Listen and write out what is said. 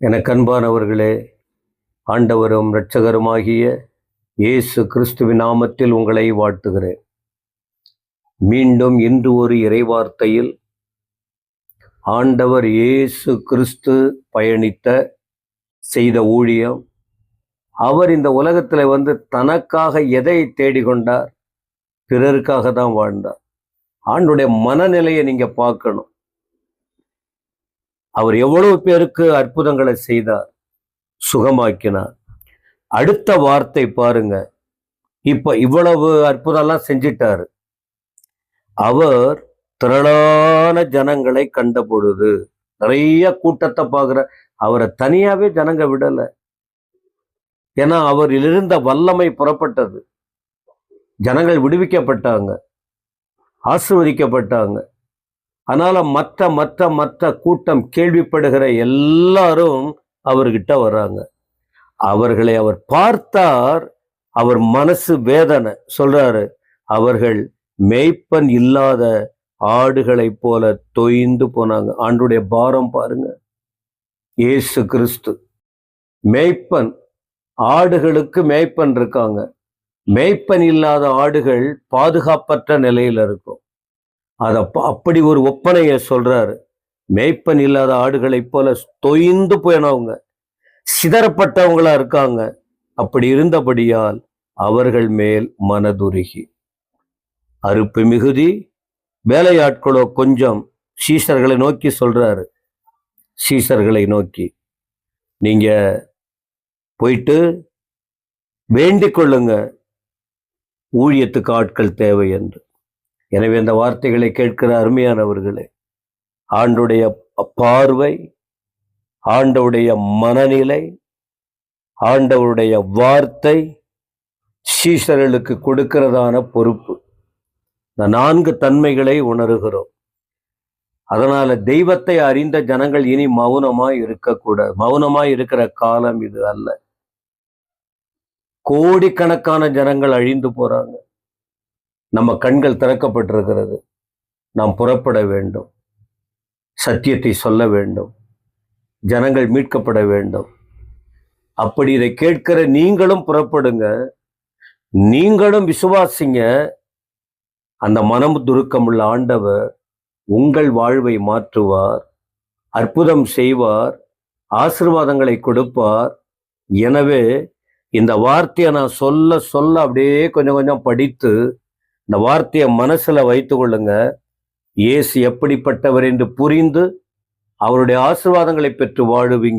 எனக்கு அன்பானவர்களே, ஆண்டவரும் இரட்சகருமாகிய இயேசு கிறிஸ்துவின் நாமத்தில் உங்களை வாழ்த்துகிறேன். மீண்டும் இன்று ஒரு இறைவார்த்தையில் ஆண்டவர் இயேசு கிறிஸ்து பயணித்த செய்த ஊழியம், அவர் இந்த உலகத்தில் தனக்காக எதை தேடிக்கொண்டார்? பிறருக்காக தான் வாழ்ந்தார். ஆண்டுடைய மனநிலையை நீங்க பார்க்கணும். அவர் எவ்வளவு பேருக்கு அற்புதங்களை செய்தார், சுகமாக்கினார். அடுத்த வார்த்தை பாருங்க, இப்ப இவ்வளவு அற்புதம்லாம் செஞ்சிட்டாரு. அவர் திரளான ஜனங்களை கண்ட பொழுது, நிறைய கூட்டத்தை பார்க்கிற அவரை தனியாவே ஜனங்க விடல. ஏன்னா அவரில் இருந்த வல்லமை புறப்பட்டது. ஜனங்கள் விடுவிக்கப்பட்டாங்க, ஆசீர்வதிக்கப்பட்டாங்க. அதனால மற்ற மற்ற மற்ற கூட்டம் கேள்விப்படுகிற எல்லாரும் அவர்கிட்ட வர்றாங்க. அவர்களை அவர் பார்த்தார். அவர் மனசு வேதனை சொல்றாரு, அவர்கள் மேய்ப்பன் இல்லாத ஆடுகளைப் போல தொய்ந்து போனாங்க. ஆண்டுடைய பாரம் பாருங்க. இயேசு கிறிஸ்து மேய்ப்பன், ஆடுகளுக்கு மேய்ப்பன் இருக்காங்க. மேய்ப்பன் இல்லாத ஆடுகள் பாதுகாப்பற்ற நிலையில இருக்கும். அப்படி ஒரு ஒப்பனையை சொல்றாரு. மேய்ப்பன் இல்லாத ஆடுகளைப் போல தொய்ந்து போயினவங்க, சிதறப்பட்டவங்களா இருக்காங்க. அப்படி இருந்தபடியால் அவர்கள் மேல் மனதுருகி, அறுப்பு மிகுதி, வேலையாட்களோ கொஞ்சம். சீஷர்களை நோக்கி சொல்றாரு, சீஷர்களை நோக்கி நீங்க போயிட்டு வேண்டிக் கொள்ளுங்க, ஊழியத்துக்கு ஆட்கள் தேவை என்று. எனவே இந்த வார்த்தைகளை கேட்கிற அருமையானவர்களே, ஆண்டுடைய பார்வை, ஆண்டவருடைய மனநிலை, ஆண்டவருடைய வார்த்தை சீஷர்களுக்கு கொடுக்கிறதான பொறுப்பு. இந்த 4 தன்மைகளை உணர்கிறோம். அதனால தெய்வத்தை அறிந்த ஜனங்கள் இனி மௌனமாய் இருக்கக்கூடாது. மௌனமாய் இருக்கிற காலம் இது அல்ல. கோடிக்கணக்கான ஜனங்கள் அழிந்து போறாங்க. நம்ம கண்கள் திறக்கப்பட்டிருக்கிறது. நாம் புறப்பட வேண்டும், சத்தியத்தை சொல்ல வேண்டும், ஜனங்கள் மீட்கப்பட வேண்டும். அப்படி இதை கேட்கிற நீங்களும் புறப்படுங்க, நீங்களும் விசுவாசிங்க. அந்த மனம் துருக்கமுள்ள ஆண்டவர் உங்கள் வாழ்வை மாற்றுவார், அற்புதம் செய்வார், ஆசீர்வாதங்களை கொடுப்பார். எனவே இந்த வார்த்தையை நான் சொல்ல சொல்ல அப்படியே கொஞ்சம் கொஞ்சம் படித்து இந்த வார்த்தையை மனசுல வைத்து கொள்ளுங்க. இயேசு எப்படிப்பட்டவர் என்று புரிந்து அவருடைய ஆசீர்வாதங்களை பெற்று வாழுவீங்க.